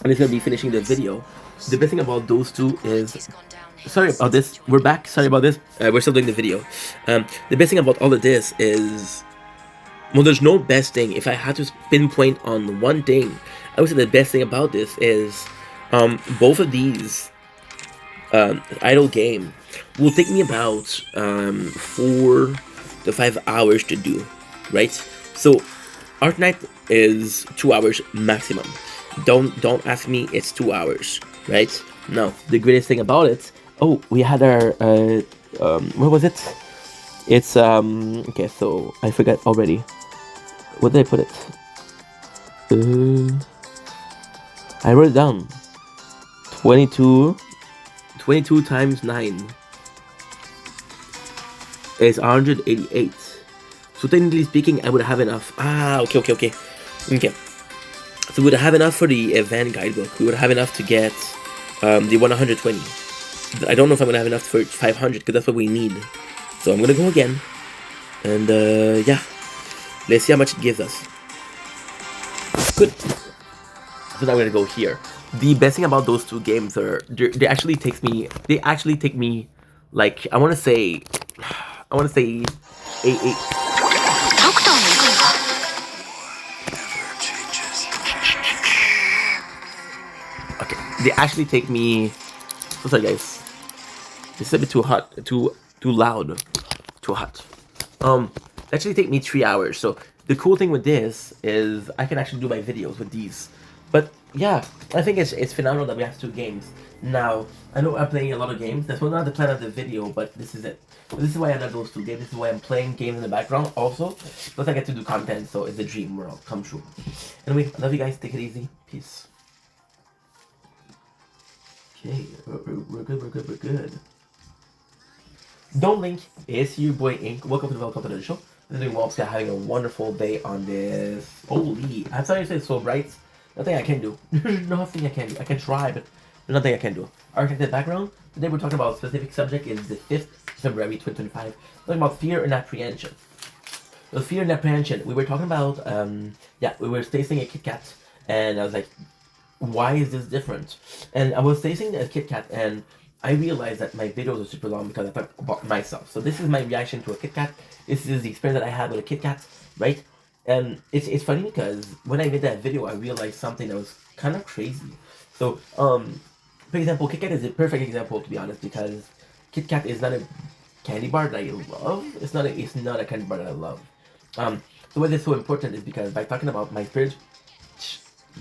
and it's gonna be finishing the video. The best thing about those two is, sorry about this, we're back. Sorry about this. We're still doing the video. The best thing about all of this is, well, there's no best thing. If I had to pinpoint on one thing, I would say the best thing about this is, both of these idle game will take me about 4 to 5 hours to do, right? So Arknight is 2 hours maximum. Don't ask me, it's 2 hours, right? No, the greatest thing about it. Oh, we had our what was it? It's okay. So I forgot already. Where did I put it? I wrote it down. 22 times 9 is 188. So technically speaking, I would have enough. Okay. So we would have enough for the event guidebook. We would have enough to get the 120. I don't know if I'm gonna have enough for 500 because that's what we need. So I'm gonna go again, and yeah, let's see how much it gives us. Good. So now I'm gonna go here. The best thing about those two games are they actually take me like I want to say 8. Okay, they actually take me. Oh, sorry guys, it's a bit too hot, too loud, too hot. They actually take me 3 hours. So the cool thing with this is I can actually do my videos with these. But yeah, I think it's phenomenal that we have 2 games. Now, I know I'm playing a lot of games. That's not the plan of the video, but this is it. So this is why I love those 2 games. This is why I'm playing games in the background also. Plus I get to do content, so it's a dream world come true. Anyway, I love you guys. Take it easy. Peace. Okay, we're good. Don't link. It's your boy Ink. Welcome to the show. This is doing well. Having a wonderful day on this. Holy, I'm sorry to say it's so bright. Nothing I can do. There's nothing I can do. I can try, but there's nothing I can do. Architected background. Today we're talking about a specific subject. It's the 5th February 2025. Talking about fear and apprehension. The fear and apprehension. We were talking about we were tasting a Kit Kat, and I was like, why is this different? And I was tasting a Kit Kat, and I realized that my videos are super long because I talk about myself. So this is my reaction to a Kit Kat. This is the experience that I had with a Kit Kat, right? And it's funny because when I made that video, I realized something that was kind of crazy. So, for example, Kit Kat is a perfect example, to be honest, because Kit Kat is not a candy bar that I love. It's not a candy bar that I love. So why this is so important is because by talking about my experience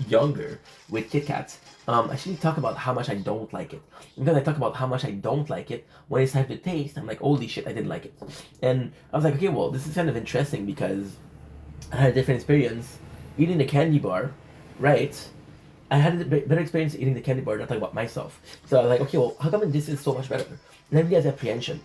younger with Kit Kats, I actually talk about how much I don't like it. Because I talk about how much I don't like it, when it's time to taste, I'm like, holy shit, I didn't like it. And I was like, okay, well, this is kind of interesting because I had a different experience eating the candy bar, right? I had a better experience eating the candy bar, not talking about myself. So I was like, okay, well, how come this is so much better? And then there's apprehension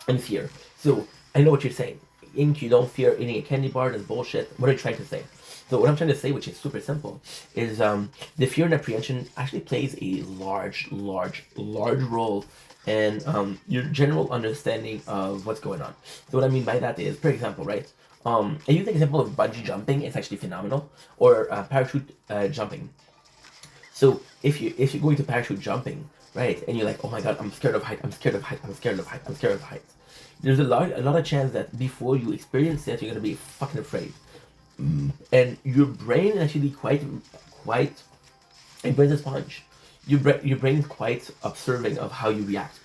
and fear. So I know what you're saying. Ink, you don't fear eating a candy bar, that's bullshit. What are you trying to say? So what I'm trying to say, which is super simple, is the fear and apprehension actually plays a large role in your general understanding of what's going on. So what I mean by that is, for example, right? I use the example of bungee jumping. It's actually phenomenal, or parachute jumping. So if you're going to parachute jumping, right, and you're like, oh my god, I'm scared of height, I'm scared of height, I'm scared of height, I'm scared of height. There's a lot of chance that before you experience that, you're gonna be fucking afraid. And your brain is actually quite your brain's a sponge. Your brain's quite observing of how you react.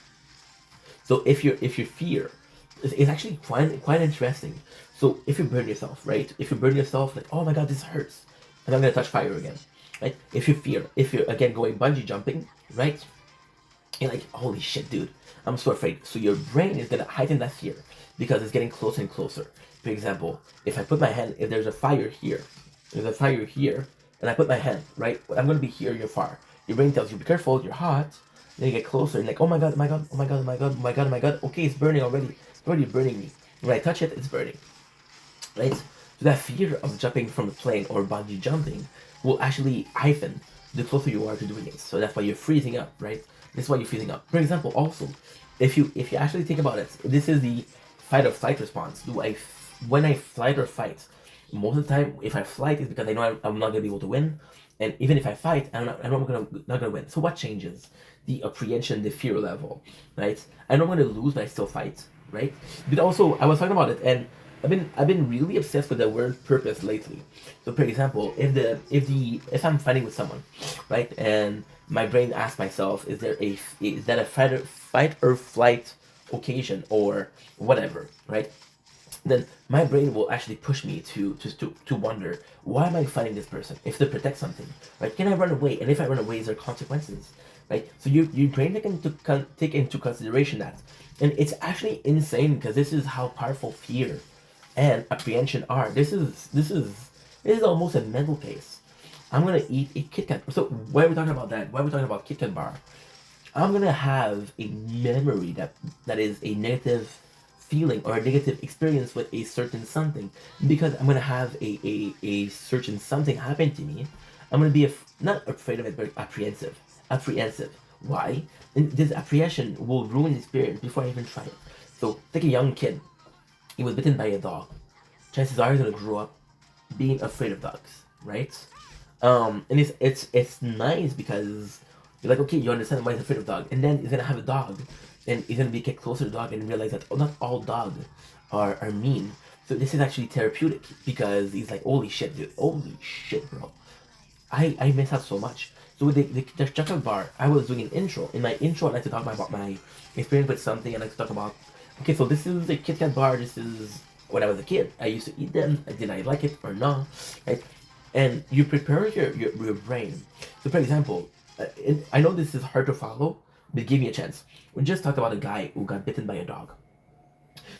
So if your fear, it's actually quite interesting. So if you burn yourself, right? If you burn yourself, like, oh my god, this hurts, and I'm gonna touch fire again, right? If you're again going bungee jumping, right? You're like, holy shit, dude, I'm so afraid. So your brain is gonna heighten that fear because it's getting closer and closer. For example, if I put my hand, if there's a fire here, and I put my hand, right, I'm gonna be here, you're far. Your brain tells you, be careful, you're hot. Then you get closer and like, oh my god, oh my god, oh my god, oh my god, oh my god, oh my god. Okay, it's burning already. It's already burning me. When I touch it, it's burning. Right? So that fear of jumping from a plane or bungee jumping will actually heighten the closer you are to doing it. So that's why you're freezing up, right? This is why you're freezing up. For example, also, if you actually think about it, this is the fight or flight response. When I flight or fight, most of the time, if I flight, it's because I know I'm not gonna be able to win, and even if I fight, I know I'm not gonna win. So what changes? The apprehension, the fear level, right? I know I'm gonna lose, but I still fight, right? But also, I was talking about it, and I've been really obsessed with the word purpose lately. So, for example, if I'm fighting with someone, right, and my brain asks myself, is that a fight or flight occasion or whatever, right? Then my brain will actually push me to wonder, why am I fighting this person? If to protect something, right? Can I run away? And if I run away, is there consequences, right? So your brain take into consideration that, and it's actually insane because this is how powerful fear and apprehension are. This is almost a mental case. I'm gonna eat a Kit Kat. So why are we talking about that? Why are we talking about Kit Kat bar? I'm gonna have a memory that is a negative feeling or a negative experience with a certain something, because I'm gonna have a certain something happen to me. I'm gonna be not afraid of it, but apprehensive. Apprehensive. Why? And this apprehension will ruin the experience before I even try it. So take a young kid. He was bitten by a dog. Chances are he's gonna grow up being afraid of dogs, right? And it's nice because you're like, okay, you understand why he's afraid of dog, and then he's gonna have a dog, and he's gonna be get closer to the dog and realize that, oh, not all dogs are mean. So this is actually therapeutic because he's like, holy shit, dude, holy shit, bro, I miss out so much. So with the chocolate bar, I was doing an intro. In my intro, I like to talk about my experience with something. I like to talk about, okay, so this is the Kit Kat bar. This is when I was a kid. I used to eat them. Did I like it or not? Right? And you prepare your brain. So for example, I know this is hard to follow, but give me a chance. We just talked about a guy who got bitten by a dog.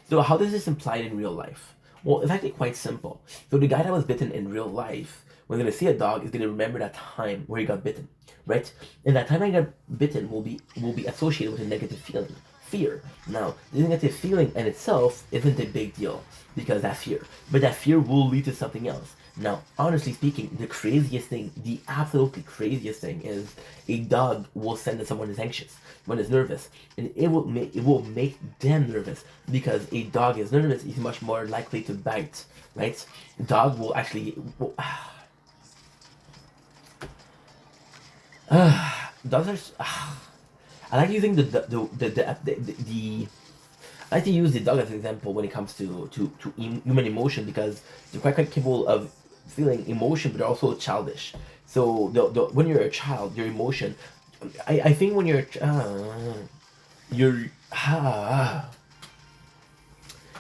So how does this imply in real life? Well, it's actually quite simple. So the guy that was bitten in real life, when gonna see a dog, is gonna remember that time where he got bitten, right? And that time I got bitten will be associated with a negative feeling, fear. Now, the negative feeling in itself isn't a big deal because that fear, but that fear will lead to something else. Now, honestly speaking, the craziest thing, the absolutely craziest thing is a dog will send that someone is anxious, when is nervous, and it will make them nervous because a dog is nervous is much more likely to bite, right? Dog will actually dogs are. I like using the I like to use the dog as an example when it comes to human emotion because they're quite capable of feeling emotion, but they're also childish. So when you're a child, your emotion, I think when you're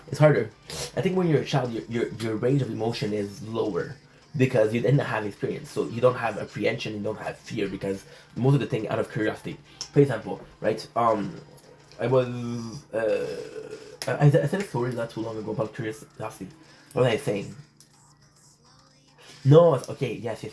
it's harder. I think when you're a child, your range of emotion is lower because you didn't have experience, so you don't have apprehension, you don't have fear because most of the thing out of curiosity. For example, right? I was I said a story not too long ago about curiosity. What was I saying? No, okay, yes. I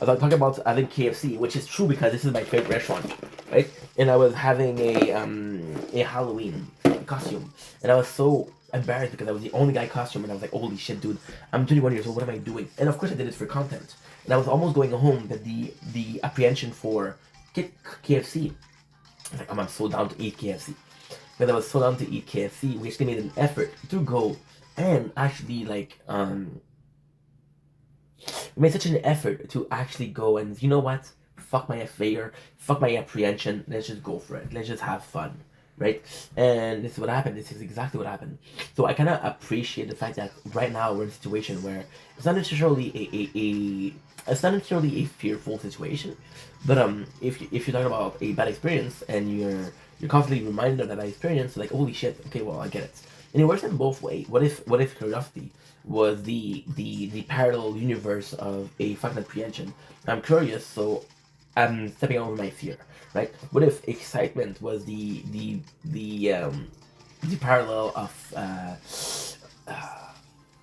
was talking about having KFC, which is true because this is my favorite restaurant, right? And I was having a Halloween costume, and I was so embarrassed because I was the only guy costume, and I was like, holy shit, dude, I'm 21 years old. What am I doing? And of course, I did it for content, and I was almost going home, but the apprehension for KFC, I was like, I'm so down to eat KFC. Because I was so down to eat KFC, we actually made an effort to go and actually we made such an effort to actually go, and you know what? Fuck my fear, fuck my apprehension. Let's just go for it. Let's just have fun, right? And this is what happened. This is exactly what happened. So I kind of appreciate the fact that right now we're in a situation where it's not necessarily it's not necessarily a fearful situation, but if you're talking about a bad experience and you're constantly reminded of that bad experience, like, holy shit, okay, well, I get it. And it works in both ways. What if curiosity was the parallel universe of a fucking apprehension? I'm curious, so I'm stepping over my fear, right? What if excitement was the parallel of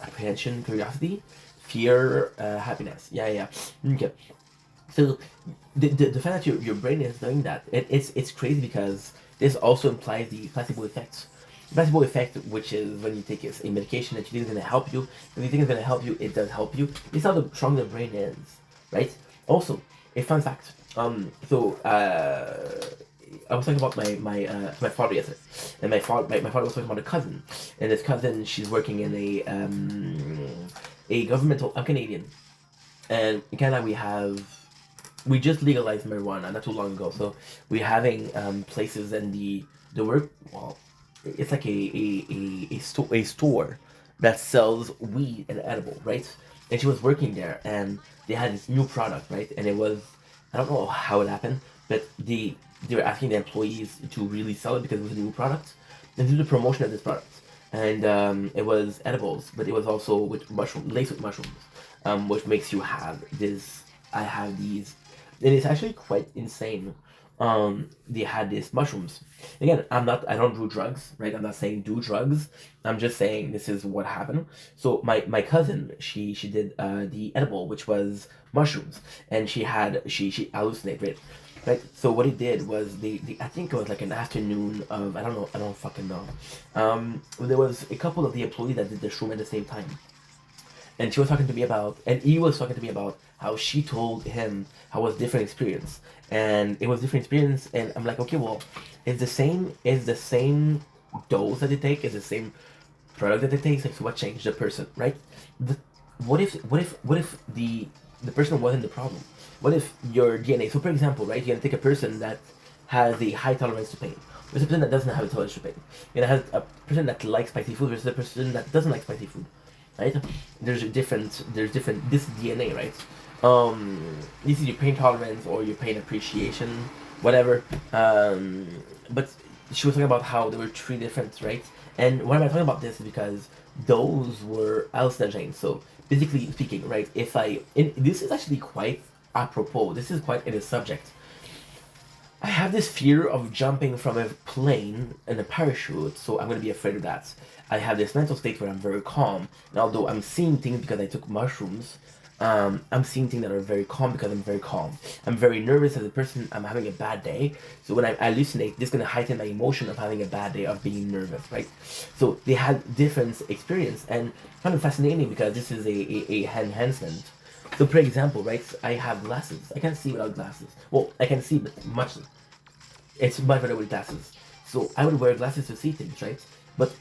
apprehension, curiosity, fear, happiness? Yeah. Okay. So the fact that your brain is doing that, it's crazy because this also implies the placebo effect. The placebo effect, which is when you take a medication that you think is going to help you, if you think it's going to help you, it does help you. It's how strong the brain is, right? Also, a fun fact. I was talking about my father yesterday, and my father was talking about a cousin, and this cousin, she's working in a governmental. I'm Canadian. And in Canada we just legalized marijuana not too long ago. So we're having places and the work well, it's like a store that sells weed and edible, right? And she was working there, and they had this new product, right? And it was I don't know how it happened, but they were asking the employees to really sell it because it was a new product and do the promotion of this product. And it was edibles, but it was also with mushroom, laced with mushrooms, which makes you have this. I have these, and it's actually quite insane. They had these mushrooms. Again, I don't do drugs, right? I'm not saying do drugs. I'm just saying this is what happened. So my cousin, she did the edible, which was mushrooms, and she hallucinated, right? Right. So what he did was the I think it was like an afternoon of I don't fucking know. There was a couple of the employees that did the shroom at the same time, and she was talking to me about, and he was talking to me about how she told him how it was different experience, and it was different experience, and I'm like, okay, well, it's the same dose that they take, it's the same product that they take, like so what changed the person, right? The, what if the person wasn't the problem? What if your DNA? So for example, right, you're gonna take a person that has a high tolerance to pain versus a person that doesn't have a tolerance to pain. You're gonna have a person that likes spicy food versus a person that doesn't like spicy food, right? There's different this DNA, right? This is your pain tolerance or your pain appreciation, whatever. But she was talking about how there were three different, right? And why am I talking about this? Is because those were hallucinogens. So physically speaking, right? This is actually quite apropos. This is quite in a subject. I have this fear of jumping from a plane in a parachute, so I'm gonna be afraid of that. I have this mental state where I'm very calm, and although I'm seeing things because I took mushrooms, I'm seeing things that are very calm because I'm very calm. I'm very nervous as a person. I'm having a bad day, so when I hallucinate, this is gonna heighten my emotion of having a bad day, of being nervous, right? So they had different experience, and kind of fascinating because this is a enhancement. So, for example, right, I have glasses. I can't see without glasses. Well, I can see, but much. It's much better with glasses. So I would wear glasses to see things, right? But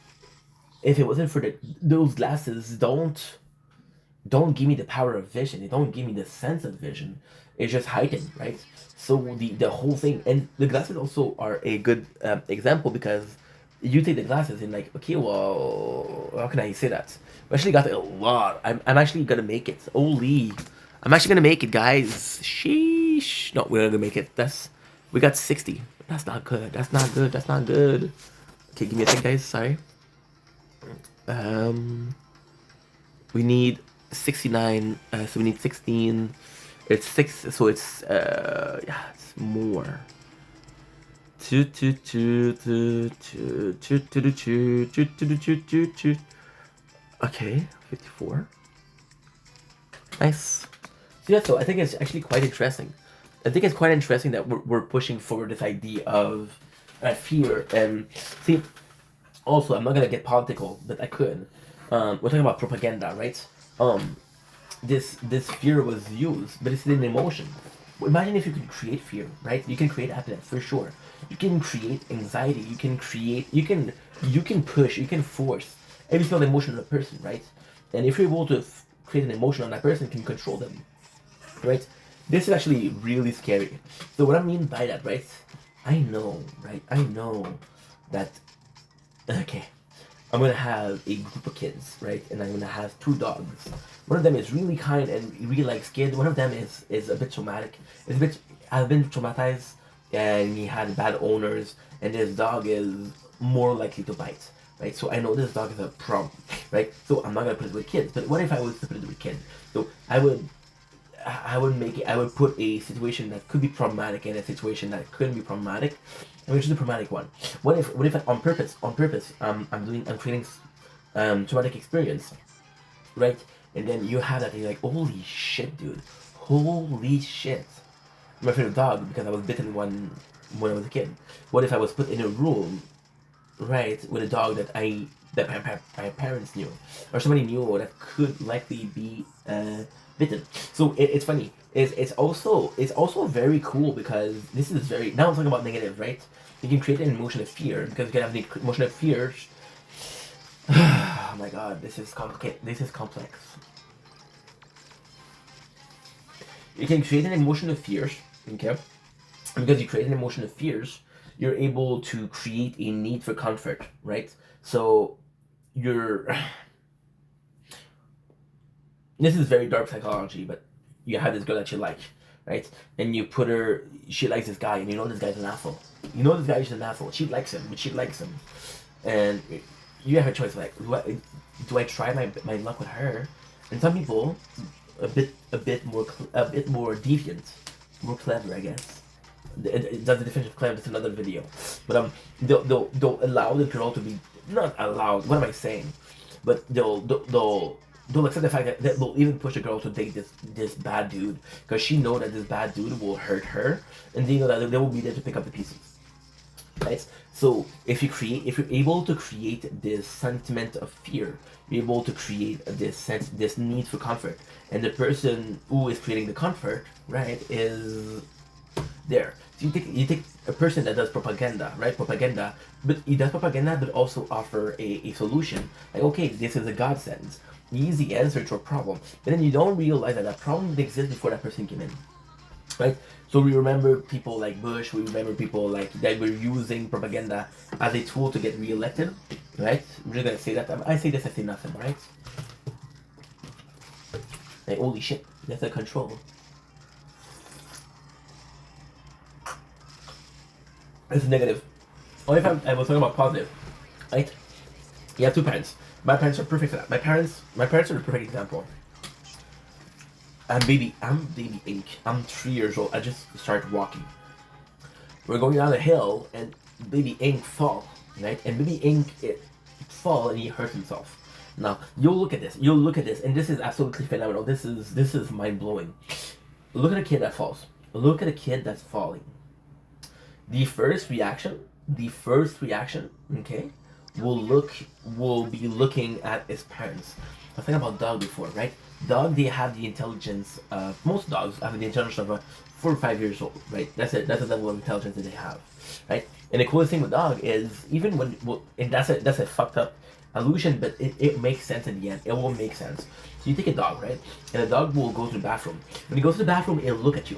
if it wasn't for those glasses, don't give me the power of vision. They don't give me the sense of vision. It's just heightened, right? So the whole thing, and the glasses also are a good example because you take the glasses and like, okay, well, how can I say that? We actually got a lot. I'm actually gonna make it. Holy, I'm actually gonna make it, guys. Sheesh. No, we're gonna make it. We got 60. That's not good. That's not good. That's not good. Okay, give me a second, guys. Sorry. We need 69. So we need 16. It's 6. So it's yeah, it's more. Two. Okay, 54. Nice. So yeah, so I think it's actually quite interesting. I think it's quite interesting that we're pushing forward this idea of fear. And see, also, I'm not gonna get political, but I could. We're talking about propaganda, right? This fear was used, but it's an emotion. Imagine if you could create fear, right? You can create happiness for sure. You can create anxiety. You can push. You can force every single emotion on a person, right? And if you're able to create an emotion on that person, you can control them, right? This is actually really scary. So what I mean by that, right? I know, right? I know that. Okay, I'm gonna have a group of kids, right? And I'm gonna have two dogs. One of them is really kind and really likes kids. One of them is a bit traumatic. It's a bit. I've been traumatized, and he had bad owners. And this dog is more likely to bite, right? So I know this dog is a problem, right? So I'm not gonna put it with kids. But what if I was to put it with kids? So I would make it. I would put a situation that could be problematic in a situation that couldn't be problematic. I'm choose the problematic one. What if on purpose, I'm creating traumatic experience, right? And then you have that, and you're like, holy shit, dude, holy shit. I'm afraid of dog because I was bitten when I was a kid. What if I was put in a room, right, with a dog that my parents knew, or somebody knew that could likely be bitten? So it's funny. It's also very cool because this is very, now I'm talking about negative, right? You can create an emotion of fear because you can have the emotion of fear. Oh my god, this is complicated. This is complex. You can create an emotion of fears, okay? And because you create an emotion of fears, you're able to create a need for comfort, right? So you're this is very dark psychology, but you have this girl that you like, right? And you put her, she likes this guy, and you know this guy's an asshole. You know this guy's an asshole. She likes him, but she likes him, and you have a choice. Like, do I try my luck with her? And some people, a bit more deviant, more clever, I guess. That's the definition of clever. That's another video. But they'll allow the girl to be not allowed. What am I saying? But they'll accept the fact that they'll even push a girl to date this bad dude because she know that this bad dude will hurt her, and they know that they will be there to pick up the pieces, right? So if you're able to create this sentiment of fear, you're able to create this need for comfort, and the person who is creating the comfort, right, is there. So you take a person that does propaganda, right? Propaganda, but he does propaganda, but also offer a solution. Like, okay, this is a godsend, easy answer to a problem. But then you don't realize that problem didn't exist before that person came in, right? So we remember people like Bush. We remember people like that were using propaganda as a tool to get reelected, right? I'm just gonna say that. I say this, I say nothing, right? Like, holy shit, that's a control. It's negative. Only if I was talking about positive, right? You have two parents. My parents are perfect for that. My parents are the perfect example. I'm baby Ink. I'm 3 years old. I just started walking. We're going down the hill, and baby Ink fall, right? And baby Ink fall, and he hurt himself. Now you'll look at this, and this is absolutely phenomenal. This is mind blowing. Look at a kid that falls. Look at a kid that's falling. The first reaction, okay, will be looking at his parents. I was thinking about dog before, right? Dog, they have the intelligence of, most dogs have the intelligence of 4 or 5 years old, right? That's it. That's the level of intelligence that they have, right? And the coolest thing with dog is even when, and that's a fucked up illusion, but it makes sense in the end. It will make sense. So you take a dog, right? And a dog will go to the bathroom. When he goes to the bathroom, it'll look at you.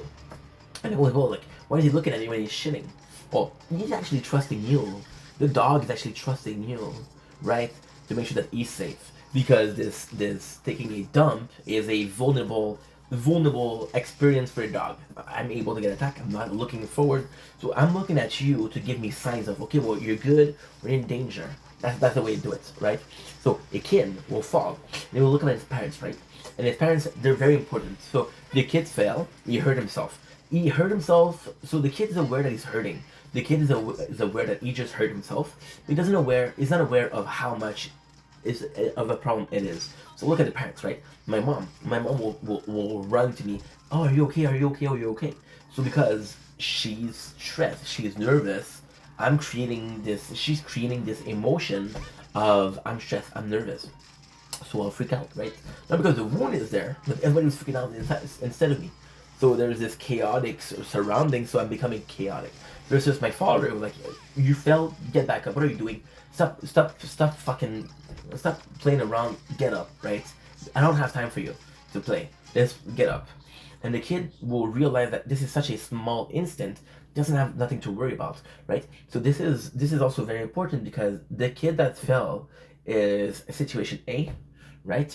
And it will go like, why is he looking at me when he's shitting? Well, he's actually trusting you. The dog is actually trusting you, right? To make sure that he's safe. Because this taking a dump is a vulnerable experience for a dog. I'm able to get attacked. I'm not looking forward. So I'm looking at you to give me signs of, okay, well, you're good, we're in danger. That's the way to do it, right? So a kid will fall. They will look at his parents, right? And his parents, they're very important. So the kid fell, he hurt himself. So the kid is aware that he's hurting. The kid is aware that he just hurt himself. He's not aware of how much of a problem it is. So look at the parents, right? My mom will run to me. Oh, are you okay? Are you okay? Are you okay? So because she's stressed, she's nervous, she's creating this emotion of I'm stressed, I'm nervous. So I'll freak out, right? Not because the wound is there, but everybody was freaking out instead of me. So there's this chaotic surrounding, so I'm becoming chaotic. Versus my father, like, you fell, get back up. What are you doing? Stop playing around. Get up, right? I don't have time for you to play. Let's get up. And the kid will realize that this is such a small instant, doesn't have nothing to worry about, right? So this is also very important because the kid that fell is situation A, right?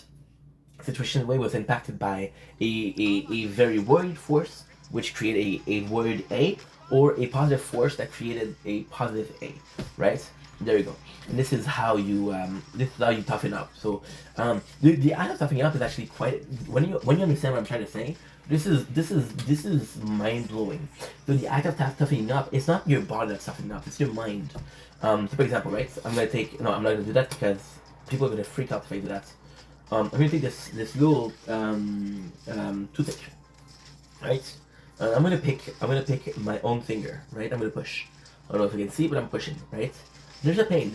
Situation A was impacted by a very worried force, which created a worried A, or a positive force that created a positive A, right? There you go. And this is how you toughen up. So the act of toughening up is actually quite, when you understand what I'm trying to say, this is mind blowing. So the act of toughening up, it's not your body that's toughening up, it's your mind. So for example, right? I'm not gonna do that because people are gonna freak out if I do that. I'm gonna take this little toothpick, right? I'm gonna pick my own finger, right? I'm gonna push. I don't know if you can see, but I'm pushing, right? There's a pain,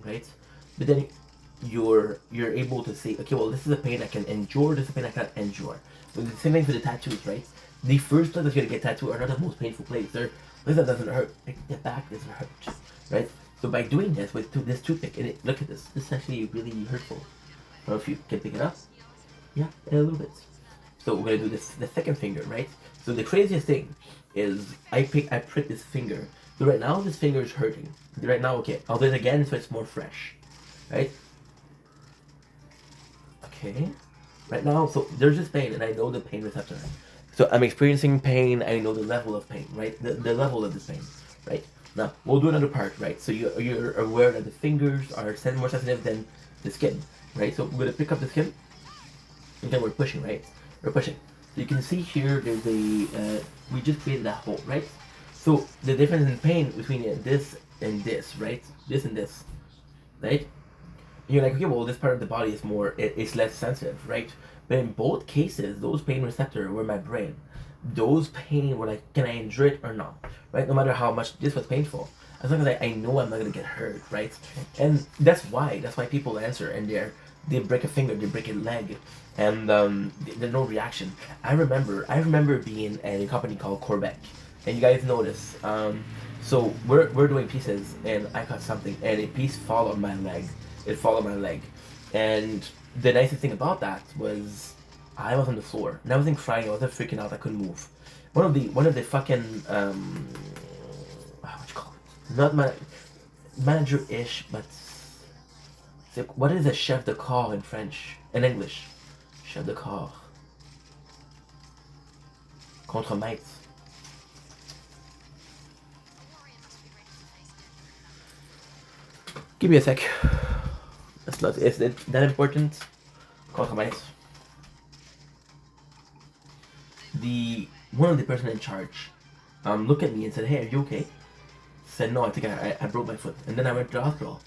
right? But then you're able to say, okay, well, this is a pain I can endure, this is a pain I can't endure. But the same thing for the tattoos, right? The first place that you're gonna get tattooed are not the most painful place. They're place that doesn't hurt. Like, the back doesn't hurt, right? So by doing this with this toothpick, and look at this. This is actually really hurtful. I don't know if you can pick it up. Yeah, a little bit. So we're gonna do this the second finger, right? So the craziest thing is I prick this finger. So right now this finger is hurting. Right now, okay, I'll do it again so it's more fresh, right? Okay, right now, so there's this pain and I know the pain receptor. So I'm experiencing pain, I know the level of pain, right? The level of this pain, right? Now, we'll do another part, right? So you're aware that the fingers are more sensitive than the skin, right? So we're gonna pick up the skin, and then we're pushing, right? We're pushing. So you can see here, there's a, we just created that hole, right? So the difference in pain between this and this, right? This and this, right? And you're like, okay, well, this part of the body is it's less sensitive, right? But in both cases, those pain receptors were my brain. Those pain were like, can I endure it or not, right? No matter how much this was painful, as long as I know I'm not gonna get hurt, right? And that's why people answer and they break a finger, they break a leg, and there's no reaction. I remember being at a company called Corbec, and you guys know this. So we're doing pieces, and I cut something, and a piece fall on my leg. It followed my leg, and the nicest thing about that was I was on the floor, and I wasn't crying. I wasn't freaking out. I couldn't move. One of the fucking what you call it? Not manager-ish, but it's like, what is a chef de corps in French? In English, chef de corps. Contre-maître. Give me a sec. It's not. Is it that important? Contre-maître. One of the person in charge looked at me and said, "Hey, are you okay?" Said, "No, I think I broke my foot." And then I went to the hospital.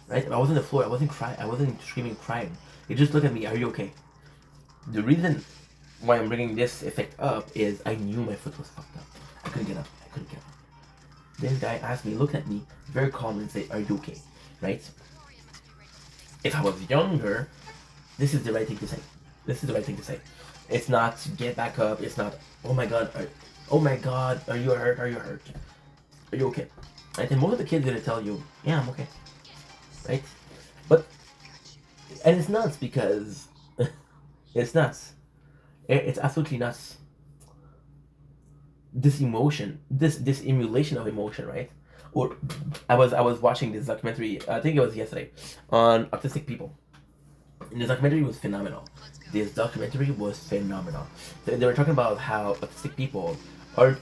Right? I was on the floor. I wasn't crying. I wasn't screaming, crying. He just looked at me. Are you okay? The reason why I'm bringing this effect up is I knew my foot was fucked up. I couldn't get up. This guy asked me, looked at me, very calm, and said, "Are you okay?" Right? If I was younger, this is the right thing to say. It's not get back up. It's not, oh my god, are you hurt? Are you okay? Right? And most of the kids are gonna tell you, yeah, I'm okay. Right? But, and it's nuts because it's nuts. It's absolutely nuts. This emotion, this emulation of emotion, right? Or I was watching this documentary. I think it was yesterday on autistic people. And the documentary was phenomenal. They were talking about how autistic people are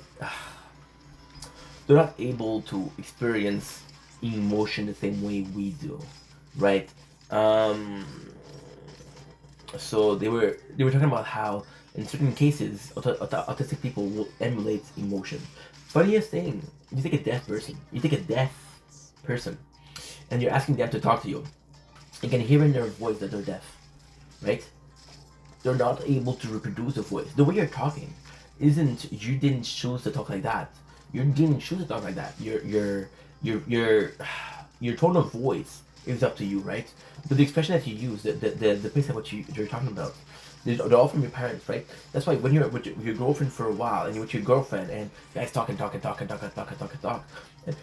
they're not able to experience emotion the same way we do, right? So they were talking about how in certain cases autistic people will emulate emotion. Funniest thing, you take a deaf person, and you're asking them to talk to you. You can hear in their voice that they're deaf, right? They're not able to reproduce the voice. The way you're talking isn't, you didn't choose to talk like that. You didn't choose to talk like that. Your tone of voice is up to you, right? But the expression that you use, the pace at which you're talking about, they're all from your parents, right? That's why when you're with your girlfriend for a while and you're with your girlfriend and you guys talk, and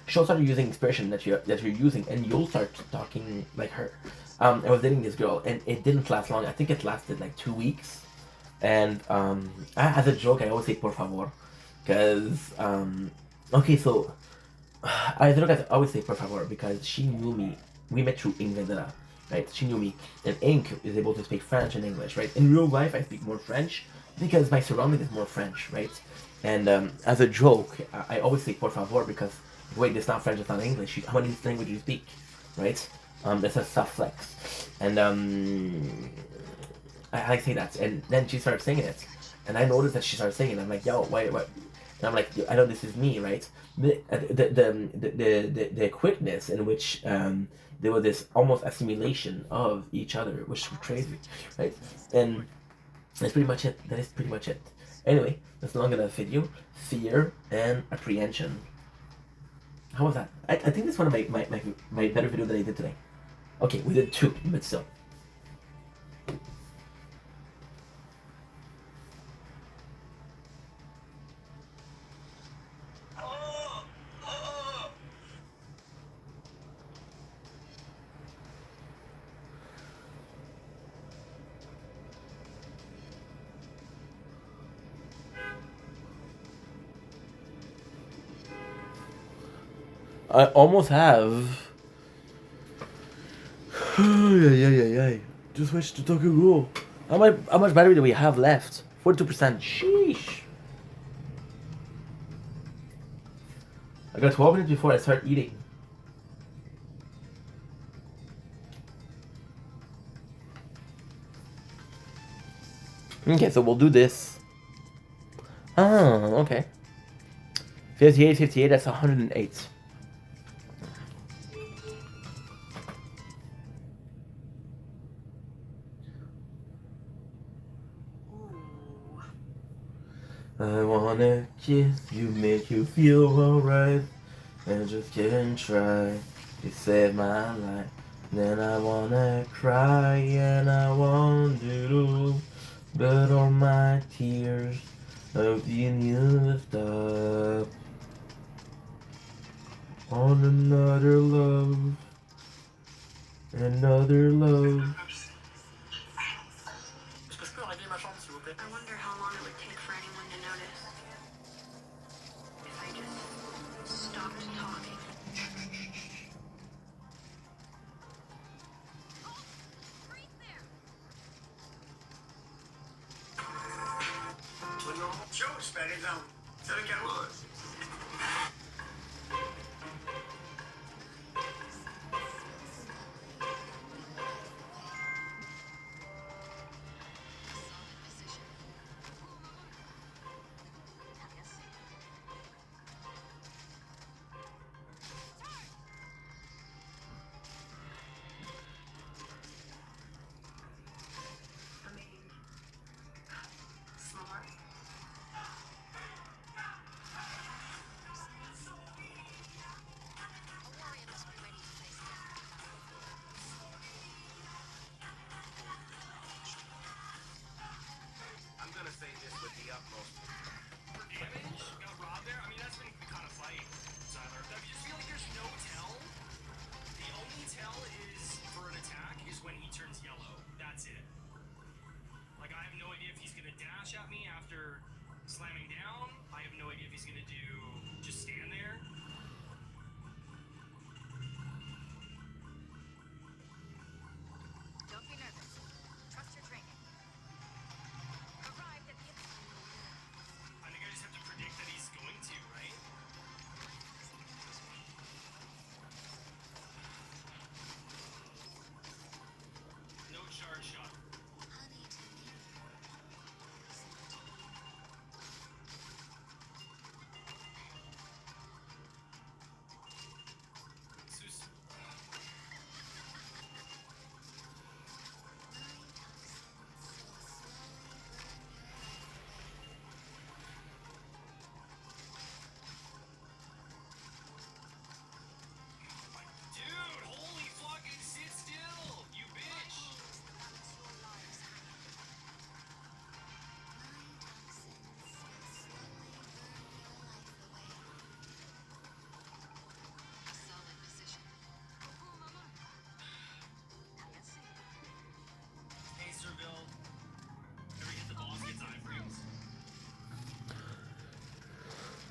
she'll start using expression that you're using, and you'll start talking like her. I was dating this girl, and it didn't last long. I think it lasted like 2 weeks, and as a joke, I always say por favor, because okay, so I always say por favor because she knew me. We met through Inglaterra, right? She knew me, and Ink is able to speak French and English, right? In real life, I speak more French because my surrounding is more French, right? And as a joke, I always say por favor because wait, it's not French, it's not English. How many languages you speak, right? That's a soft flex, and I say that, and then she started singing it, and I noticed that she started singing. I'm like, yo, why? And I'm like, I know this is me, right? The quickness in which there was this almost assimilation of each other, which was crazy, right? And that's pretty much it. That is pretty much it. Anyway, that's long enough video. Fear and apprehension. How was that? I think that's one of my better videos that I did today. Okay, we did 2, but still. I almost have. Yeah. Just switch to Tokyo Ghoul. How much battery do we have left? 42%. Sheesh. I got 12 minutes before I start eating. Okay, so we'll do this. Oh, okay. 58, that's 108. I wanna kiss you, make you feel alright. I just can't try to save my life. Then I wanna cry and I want to, but all my tears of being used up on another love, another love. I wonder how long it would take for anyone to notice if I just stopped talking. I mean, smart. I'm gonna say this with the utmost. For damage, got robbed there. I mean, that's been kind of fight, Tyler. I just feel like there's no tell. The only tell is for an attack is when he turns yellow. That's it. Like, I have no idea if he's gonna dash at me after slamming down. I have no idea if he's gonna do just stand there. Don't be nervous. Trust your training. Arrived at the... I think I just have to predict that he's going to, right? No charge shot. Sus- Dude, holy fucking sit still, you bitch! Hey, Serville. Ever get the boss gets iframes?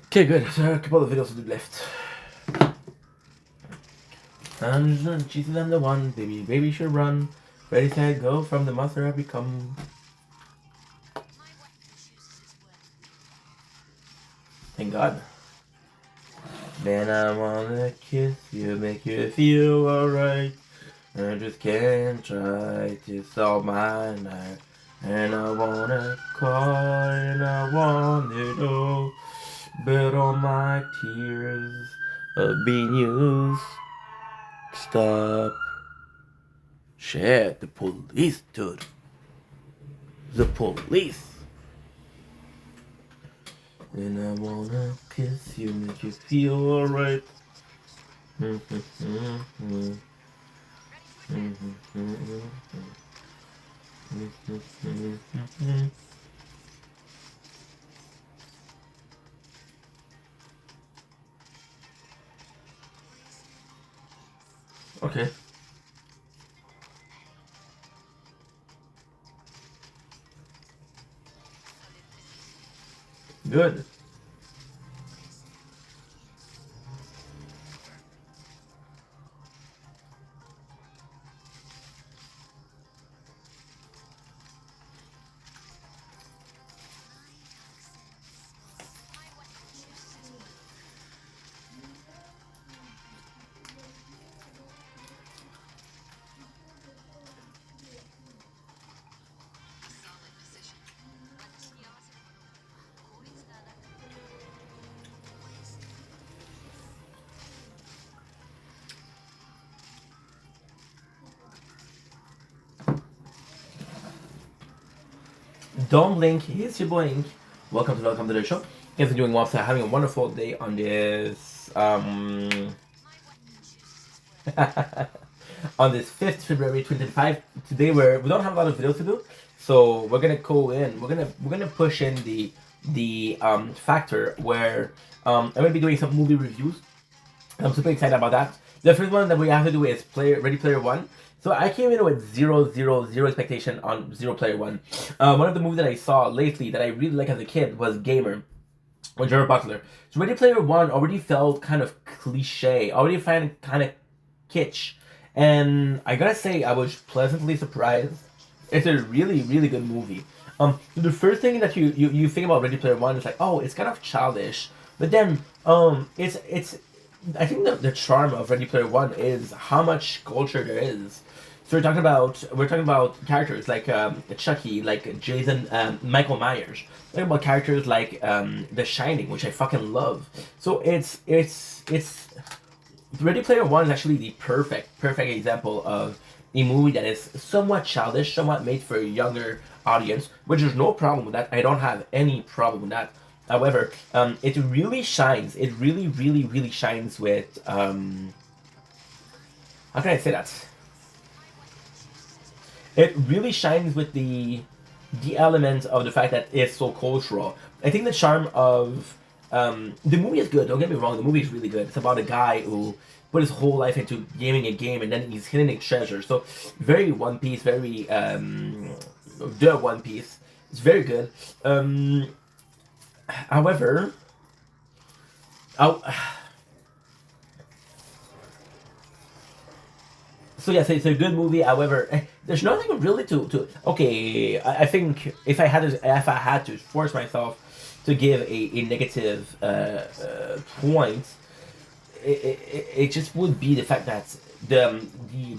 Okay, good. So a couple of videos to do left. And Jesus, I'm the one. Baby should run. Ready, set, go. From the monster I become. Thank God. Then I wanna kiss you, make you feel alright. I just can't try to solve my night. And I wanna cry and I want it all. But all my tears of being used. Stop. Shit, the police, dude. The police. And I wanna kiss you, make you feel alright. Okay. Good. Don't blink. It's your boy Ink. Welcome to the show. You guys are doing well. So having a wonderful day on this on this 5th February 2025. Today we don't have a lot of videos to do, so we're gonna go in. We're gonna push in the factor where I'm gonna be doing some movie reviews. I'm super excited about that. The first one that we have to do is Ready Player One. So I came in with zero expectation on Zero Player One. One of the movies that I saw lately that I really liked as a kid was Gamer with Gerard Butler. So Ready Player One already felt kind of cliche, already found kind of kitsch. And I gotta say, I was pleasantly surprised. It's a really good movie. The first thing that you think about Ready Player One is like, oh, it's kind of childish. But then, it's I think the charm of Ready Player One is how much culture there is. So we're talking about characters like Chucky, like Jason, Michael Myers. We're talking about characters like The Shining, which I fucking love. So it's Ready Player One is actually the perfect example of a movie that is somewhat childish, somewhat made for a younger audience, which there's no problem with that. I don't have any problem with that. However, it really shines. It really shines with how can I say that? It really shines with the element of the fact that it's so cultural. I think the charm of the movie is good. Don't get me wrong. The movie is really good. It's about a guy who put his whole life into gaming a game, and then he's hidden a treasure. So very One Piece, very the One Piece. It's very good. However, so yes, it's a good movie. However, there's nothing really to. Okay, I think if I had to force myself to give a negative point, it just would be the fact that the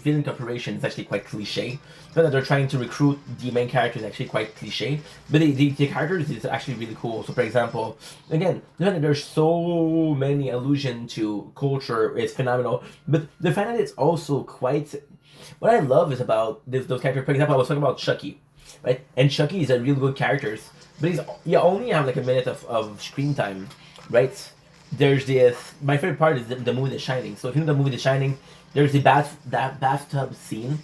villain corporation is actually quite cliche. The that they're trying to recruit the main character is actually quite cliche, but the characters is actually really cool. So, for example, again, the fact that there's so many allusions to culture is phenomenal. But the fact that it's also quite, what I love is about those characters. For example, I was talking about Chucky, right? And Chucky is a really good character, but you only have like a minute of screen time, right? There's this. My favorite part is the movie The Shining. So if you know the movie The Shining, there's the bathtub scene,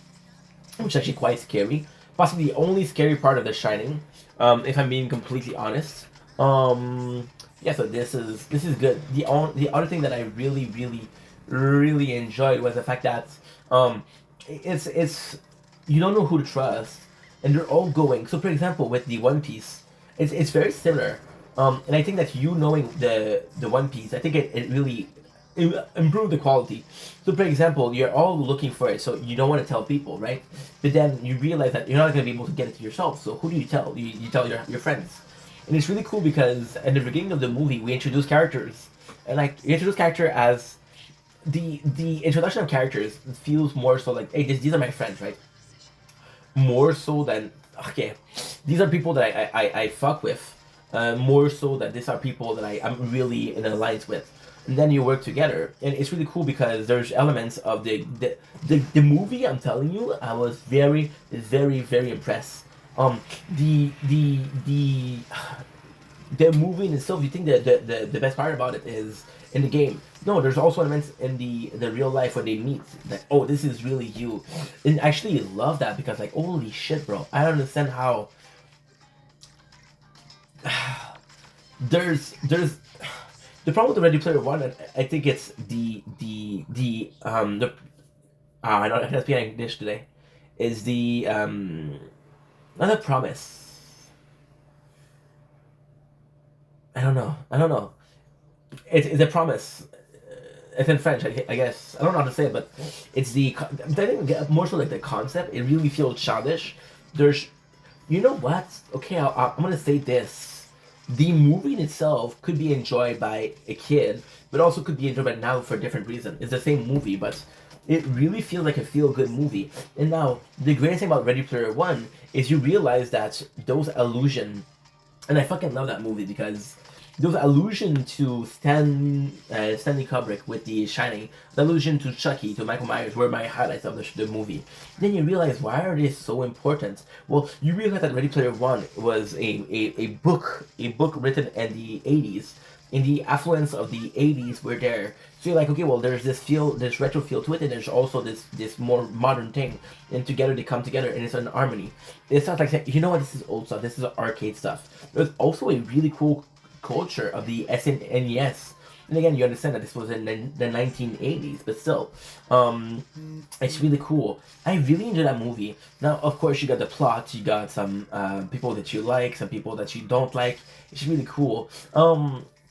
which is actually quite scary. Possibly the only scary part of The Shining, if I'm being completely honest. Yeah, so this is good. The other thing that I really enjoyed was the fact that it's you don't know who to trust, and they're all going. So for example, with the One Piece, it's very similar. And I think that you knowing the One Piece, I think it really improved the quality. So for example, you're all looking for it, so you don't want to tell people, right? But then you realize that you're not going to be able to get it to yourself, so who do you tell? You tell your friends. And it's really cool because at the beginning of the movie, we introduce characters. And like, we introduce character as the introduction of characters feels more so like, hey, these are my friends, right? More so than, okay, these are people that I fuck with. More so that these are people that I'm really in an alliance with, and then you work together, and it's really cool because there's elements of the movie. I'm telling you, I was very impressed. The movie in itself. You think that the best part about it is in the game? No, there's also elements in the real life when they meet. Like, oh, this is really you, and I actually love that because like, holy shit, bro, I don't understand how. There's the problem with the Ready Player One. I think it's I don't have to speak English today. Is the not a promise. I don't know. It's a promise. It's in French, I guess. I don't know how to say it, but it's the. I think more so like the concept. It really feels childish. There's, you know what? Okay, I'm gonna say this. The movie in itself could be enjoyed by a kid, but also could be enjoyed by now for a different reason. It's the same movie, but it really feels like a feel-good movie. And now, the greatest thing about Ready Player One is you realize that those illusions, and I fucking love that movie because there was allusion to Stanley Kubrick with The Shining, the allusion to Chucky, to Michael Myers were my highlights of the movie. Then you realize, why are they so important? Well, you realize that Ready Player One was a book written in the 80s. In the affluence of the 80s were there. So you're like, okay, well, there's this feel, this retro feel to it, and there's also this more modern thing. And together they come together, and it's an harmony. It's not like saying, you know what, this is old stuff, this is arcade stuff. There's also a really cool culture of the SNES. And again, you understand that this was in the 1980s, but still, it's really cool. I really enjoyed that movie. Now, of course, you got the plot, you got some people that you like, some people that you don't like. It's really cool.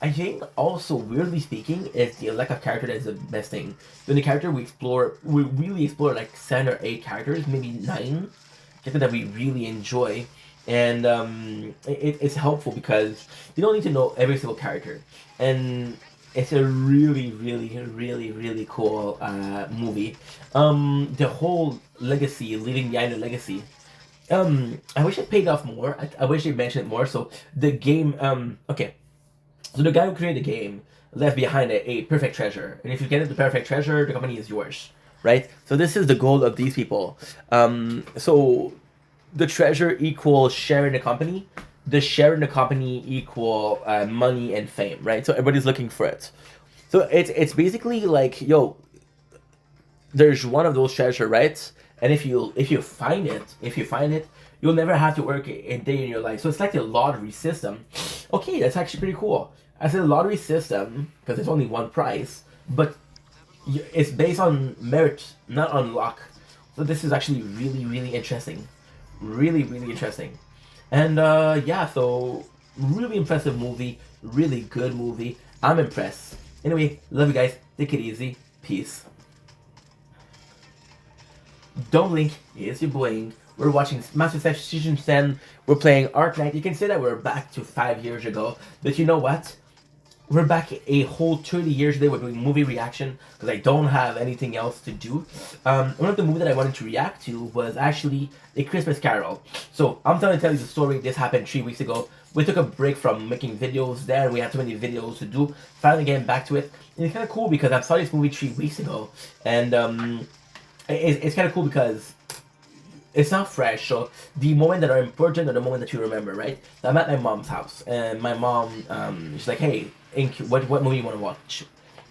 I think also, weirdly speaking, is the lack of character that is the best thing. When the character we really explore like 7 or 8 characters, maybe 9, characters that we really enjoy. And it's helpful because you don't need to know every single character. And it's a really, really, really, really cool movie. The whole legacy, leaving behind the legacy. I wish it paid off more. I wish they mentioned it more. So the game, okay. So the guy who created the game left behind a perfect treasure. And if you get the perfect treasure, the company is yours, right? So this is the goal of these people. So the treasure equals sharing the company. The share in the company equal money and fame, right? So everybody's looking for it. So it's basically like, yo, there's one of those treasure, right? And if you find it, you'll never have to work a day in your life. So it's like a lottery system. Okay, that's actually pretty cool. I said a lottery system because there's only one prize, but it's based on merit, not on luck. So this is actually really, really interesting. Really, really interesting. And yeah, so really impressive movie, really good movie. I'm impressed. Anyway, love you guys. Take it easy. Peace. Don't blink. Here's your boy. We're watching Master Chef Season 10. We're playing Arknight. You can say that we're back to 5 years ago, but you know what? We're back a whole 30 years today. We're doing movie reaction because I don't have anything else to do. One of the movies that I wanted to react to was actually A Christmas Carol. So I'm trying to tell you the story. This happened 3 weeks ago. We took a break from making videos there. We had too many videos to do. Finally getting back to it. And it's kind of cool because I saw this movie 3 weeks ago. And it's kind of cool because it's not fresh, so the moments that are important are the moment that you remember, right? So I'm at my mom's house, and my mom, she's like, "Hey, Ink, what movie you want to watch?"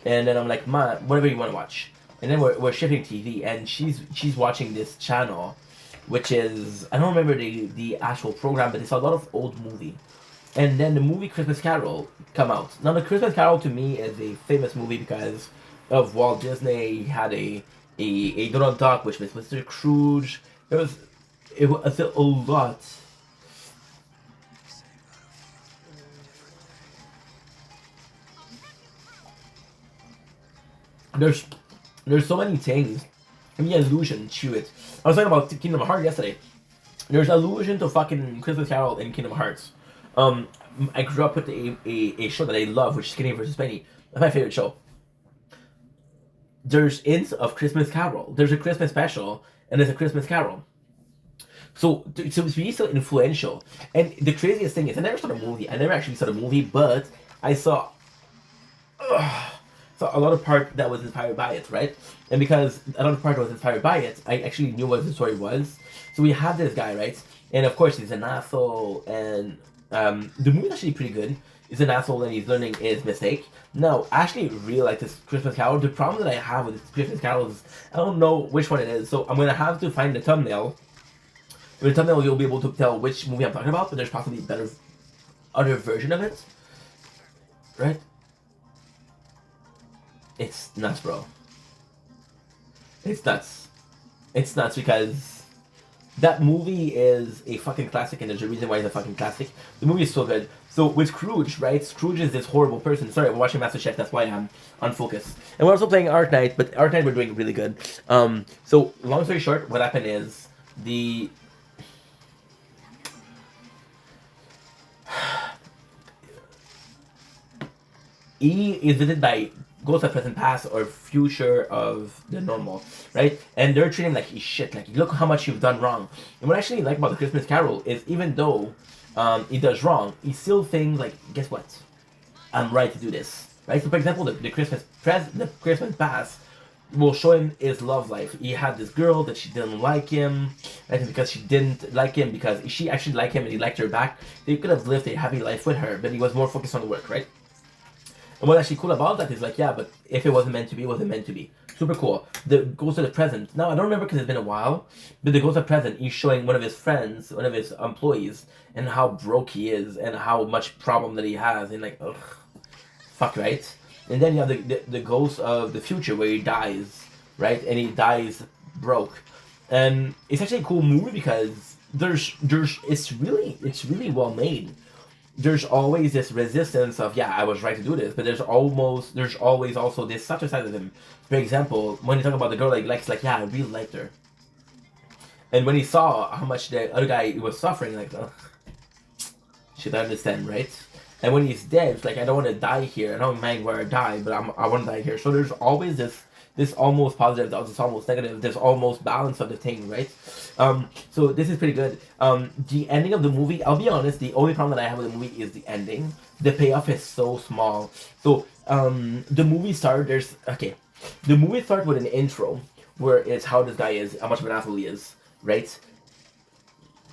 And then I'm like, "Ma, whatever you want to watch." And then we're shifting TV, and she's watching this channel, which is, I don't remember the actual program, but it's a lot of old movie. And then the movie Christmas Carol come out. Now the Christmas Carol to me is a famous movie because of Walt Disney. He had a Donald Duck, which was Mr. Scrooge. It was a lot. There's so many things. I mean, allusion to it. I was talking about Kingdom Hearts yesterday. There's allusion to fucking Christmas Carol in Kingdom Hearts. I grew up with a show that I love, which is Kenny vs. Penny. That's my favorite show. There's hints of Christmas Carol. There's a Christmas special, and there's a Christmas Carol. So it's really so influential. And the craziest thing is, I never saw the movie. I never actually saw the movie, but I saw a lot of part that was inspired by it, right? And because a lot of part was inspired by it, I actually knew what the story was. So we have this guy, right? And of course he's an asshole, and the movie's actually pretty good. He's an asshole and he's learning his mistake. Now, I actually really like this Christmas Carol. The problem that I have with this Christmas Carol is I don't know which one it is, so I'm gonna have to find the thumbnail. With the thumbnail, you'll be able to tell which movie I'm talking about, but there's possibly a better other version of it, right? It's nuts, bro. It's nuts. It's nuts because that movie is a fucking classic, and there's a reason why it's a fucking classic. The movie is so good. So with Scrooge, right? Scrooge is this horrible person. Sorry, we're watching MasterChef. That's why I'm unfocused. And we're also playing Arknight, but Arknight we're doing really good. So long story short, what happened is the E is visited by ghosts of present past or future of the normal, right? And they're treating him like he's shit, like look how much you've done wrong. And what I actually like about the Christmas Carol is even though he does wrong, he still thinks like, guess what? I'm right to do this, right? So for example, the Christmas past will show him his love life. He had this girl that she didn't like him, right? And because she didn't like him, because she actually liked him and he liked her back, they could have lived a happy life with her, but he was more focused on the work, right? And what's actually cool about that is like, yeah, but if it wasn't meant to be, it wasn't meant to be. Super cool. The goes to the present. Now I don't remember because it's been a while, but the goes to the present. He's showing one of his friends, one of his employees, and how broke he is and how much problem that he has, and like, ugh, fuck, right? And then you have the ghost of the future where he dies, right? And he dies broke, and it's actually a cool movie because it's really well made. There's always this resistance of, yeah, I was right to do this, but there's always also this such a side of him. For example, when you talk about the girl like Lex, like, yeah, I really liked her, and when he saw how much the other guy was suffering, like, ugh, should I understand, right? And when he's dead, it's like, I don't want to die here. I don't mind where I die, but I want to die here. So there's always this almost positive, this almost negative, this almost balance of the thing, right? So this is pretty good. The ending of the movie, I'll be honest, the only problem that I have with the movie is the ending. The payoff is so small. So the movie started, the movie starts with an intro where it's how this guy is, how much of an asshole he is, right?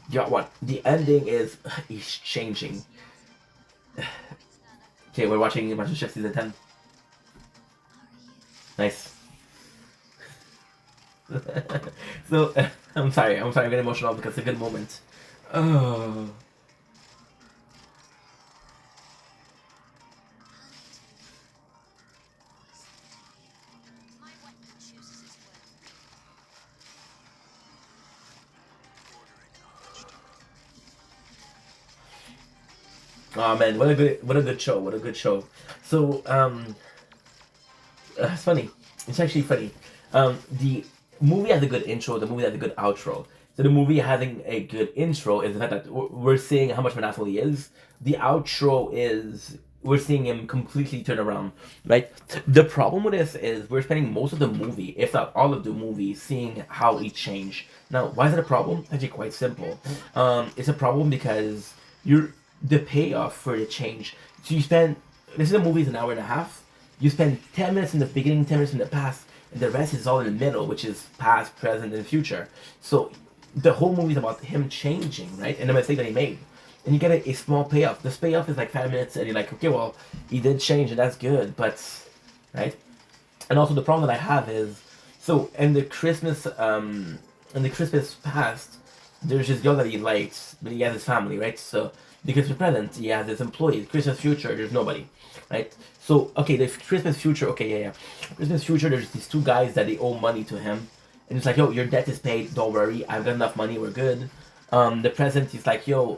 You got what? The ending is he's changing. Okay, we're watching MasterChef season 10. Nice. So I'm sorry, I'm getting emotional because it's a good moment. Oh. Oh man, what a good show, what a good show. So it's funny. It's actually funny. The movie has a good intro. The movie has a good outro. So the movie having a good intro is the fact that we're seeing how much of an asshole he is. The outro is we're seeing him completely turn around, right? The problem with this is we're spending most of the movie, if not all of the movie, seeing how he changed. Now, why is it a problem? Actually, quite simple. It's a problem because the payoff for the change. So you spend, this is a movie is an hour and a half. You spend 10 minutes in the beginning, 10 minutes in the past, and the rest is all in the middle, which is past, present, and future. So the whole movie is about him changing, right? And the mistake that he made. And you get a small payoff. This payoff is like 5 minutes, and you're like, okay, well, he did change, and that's good, but, right? And also the problem that I have is, so in the Christmas past, there's this girl that he likes, but he has his family, right? So the Christmas present, he has his employees. Christmas future, there's nobody, right? So, okay, the Christmas future, okay, yeah. Christmas future, there's these two guys that they owe money to him. And it's like, yo, your debt is paid, don't worry, I've got enough money, we're good. The present, he's like, yo,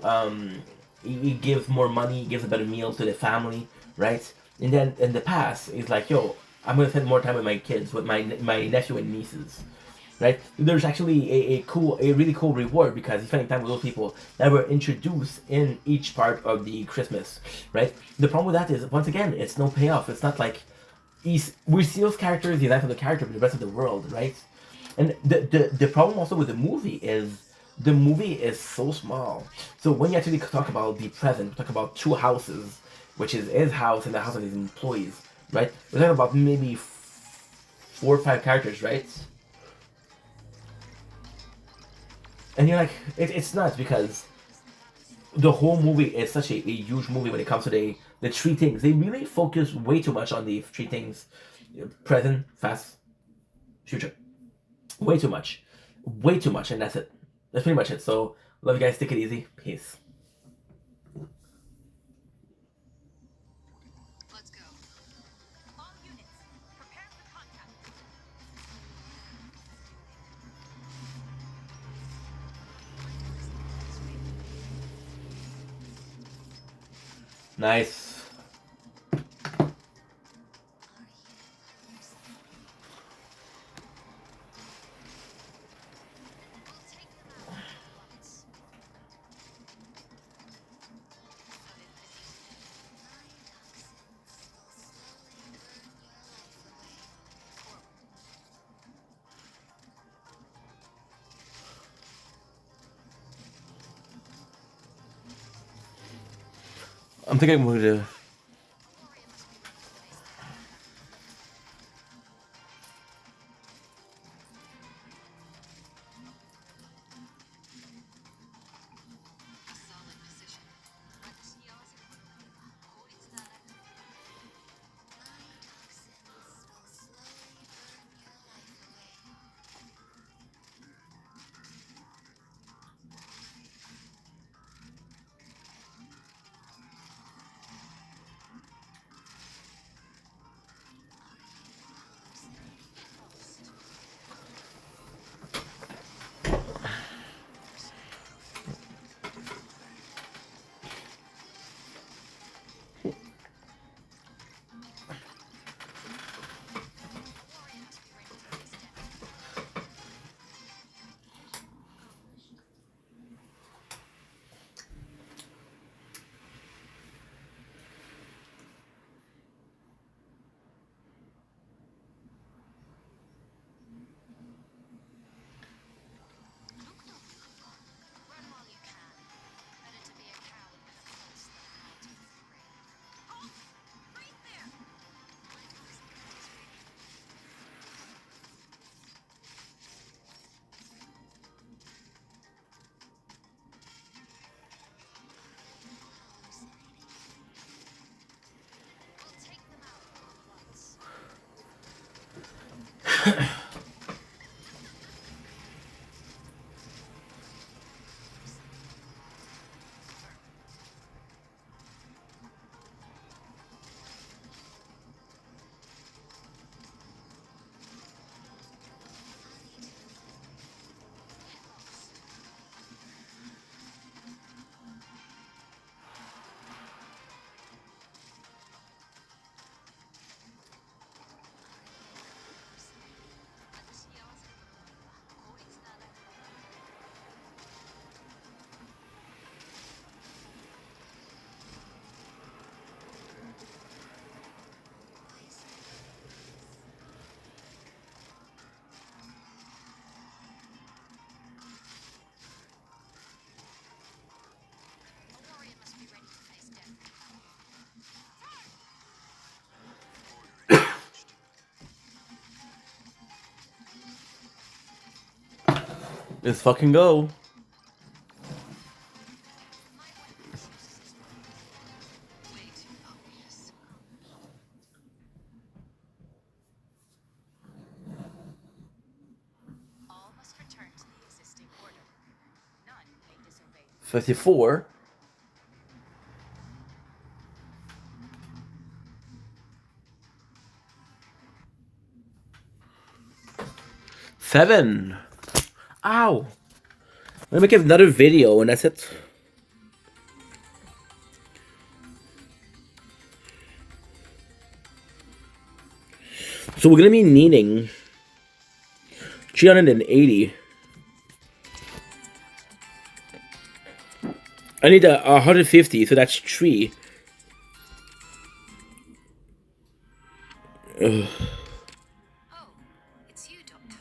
he gives more money, he gives a better meal to the family, right? And then in the past, he's like, yo, I'm gonna spend more time with my kids, with my nephew and nieces. Right? There's actually a really cool reward because he's spending time with those people that were introduced in each part of the Christmas, right? The problem with that is, once again, it's no payoff. It's not like we see those characters, the life of the character, but the rest of the world, right? And the problem also with the movie is so small. So when you actually talk about the present, we talk about two houses, which is his house and the house of his employees, right? We're talking about maybe 4 or 5 characters, right? And you're like, it's nuts because the whole movie is such a huge movie when it comes to the 3 things. They really focus way too much on the 3 things. Present, past, future. Way too much. Way too much, and that's it. That's pretty much it. So, love you guys. Take it easy. Peace. Let's go. All units, prepare for contact. Nice. I'm thinking I'm going to Let's fucking go. All must return to the existing order. None may disobey. 54. Seven. Ow. I'm gonna make another video and that's it. So we're gonna be needing 380. I need 150, so that's 3. Ugh. Oh, it's you, Doctor.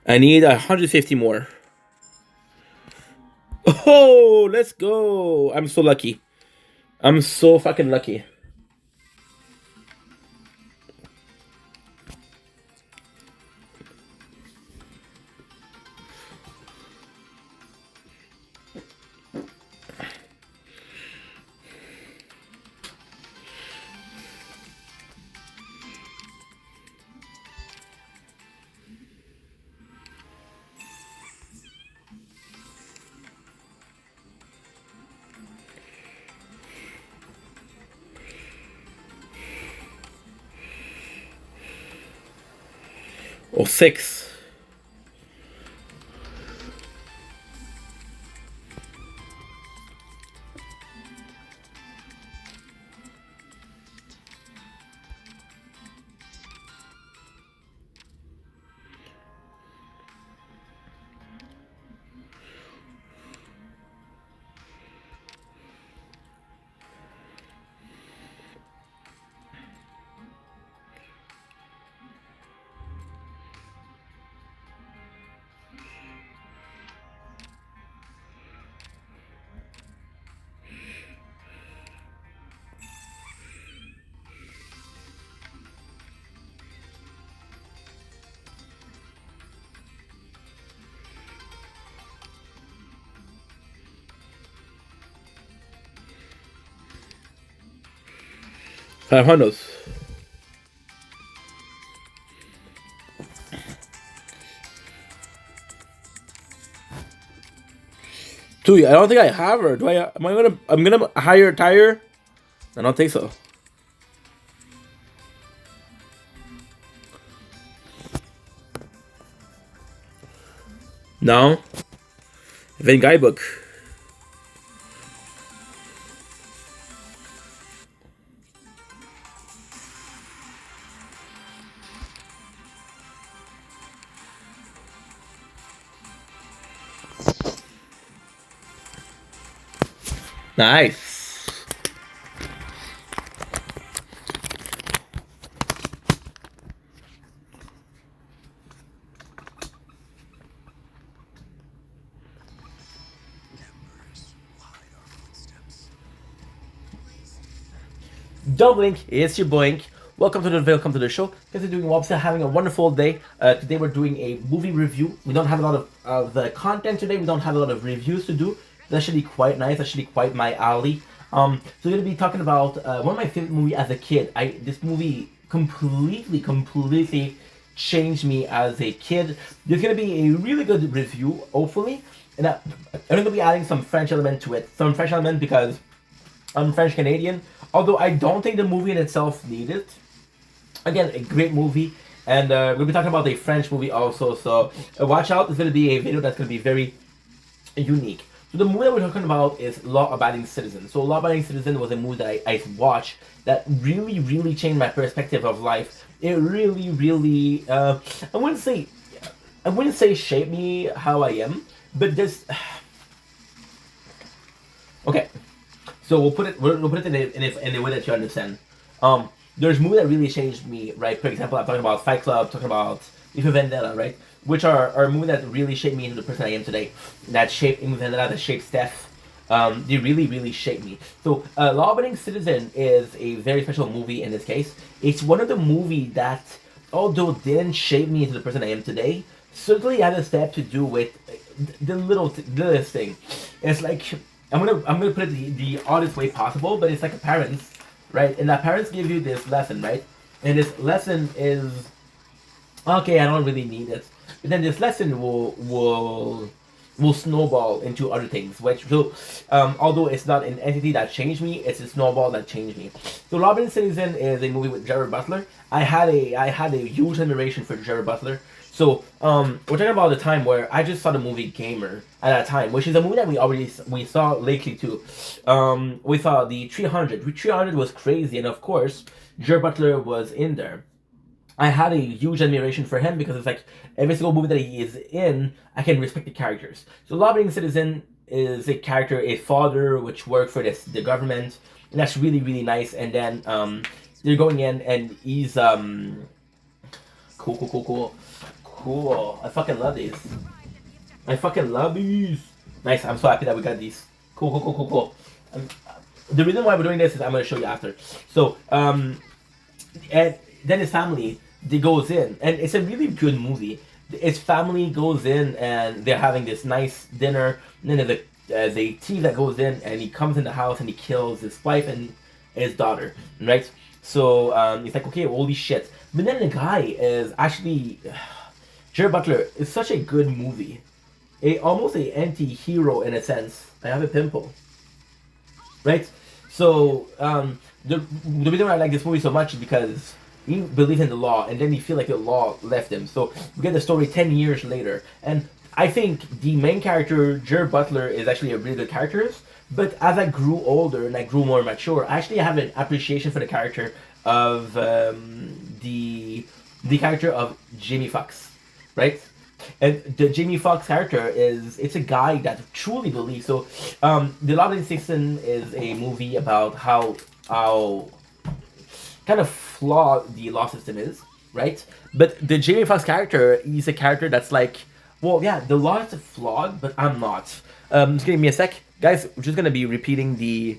I need 150 more. Oh, let's go. I'm so lucky. I'm so fucking lucky. Or 6. $500. Dude, I don't think I have her. Do I? I'm gonna hire a tire? I don't think so. No. Event guidebook. Nice. Dublink, it's your boink. Welcome to the show. Guys are doing well. Having a wonderful day. Today we're doing a movie review. We don't have a lot of the content today. We don't have a lot of reviews to do. That should be quite nice. That should be quite my alley. So we're gonna be talking about one of my favorite movies as a kid. This movie completely changed me as a kid. There's gonna be a really good review, hopefully, and I'm gonna be adding some French element to it. Some French element because I'm French Canadian. Although I don't think the movie in itself needed it. Again, a great movie, and we'll be talking about a French movie also. So watch out. It's gonna be a video that's gonna be very unique. So the movie that we're talking about is Law Abiding Citizen. So Law Abiding Citizen was a movie that I watched that really changed my perspective of life. It really I wouldn't say shaped me how I am, but this. Okay, so we'll put it in a way that you understand. There's movies that really changed me, right? For example, I'm talking about Fight Club, talking about V Vendetta, right? Which are movies that really shaped me into the person I am today. That shaped V Vendetta, that shaped Steph. They really shaped me. So, Law Abiding Citizen is a very special movie in this case. It's one of the movies that, although didn't shape me into the person I am today, certainly had a step to do with the littlest thing. It's like I'm gonna put it the oddest way possible, but it's like a parents, right? And that parents give you this lesson, right? And this lesson is okay. I don't really need it. But then this lesson will snowball into other things. Which so, although it's not an entity that changed me, it's a snowball that changed me. So, Robin Citizen is a movie with Gerard Butler. I had a huge admiration for Gerard Butler. So, we're talking about the time where I just saw the movie Gamer at that time, which is a movie that we saw lately too. We saw the 300. 300 was crazy, and of course, Gerard Butler was in there. I had a huge admiration for him because it's like every single movie that he is in, I can respect the characters. So, Law Abiding Citizen is a character, a father which worked for the government, and that's really nice. And then they're going in, and he's cool. I fucking love these. Nice. I'm so happy that we got these. Cool. The reason why we're doing this is I'm gonna show you after. So and then his family, they goes in, and it's a really good movie. His family goes in, and they're having this nice dinner, and then there's a thief that goes in, and he comes in the house, and he kills his wife and his daughter, right? So it's like, okay, holy shit. But then the guy is actually Gerard Butler is such a good movie. Almost a anti-hero in a sense. I have a pimple. Right? So the reason why I like this movie so much is because he believes in the law, and then he feel like the law left him. So we get the story 10 years later. And I think the main character, Gerard Butler, is actually a really good character. But as I grew older and I grew more mature, I actually have an appreciation for the character of the character of Jamie Foxx, right? And the Jamie Foxx character it's a guy that truly believes. So, The Law Abiding Citizen is a movie about how kind of flawed the law system is, right? But the Jamie Foxx character, he's a character that's like, well, yeah, the law is flawed, but I'm not. Just give me a sec, guys. We're just gonna be repeating the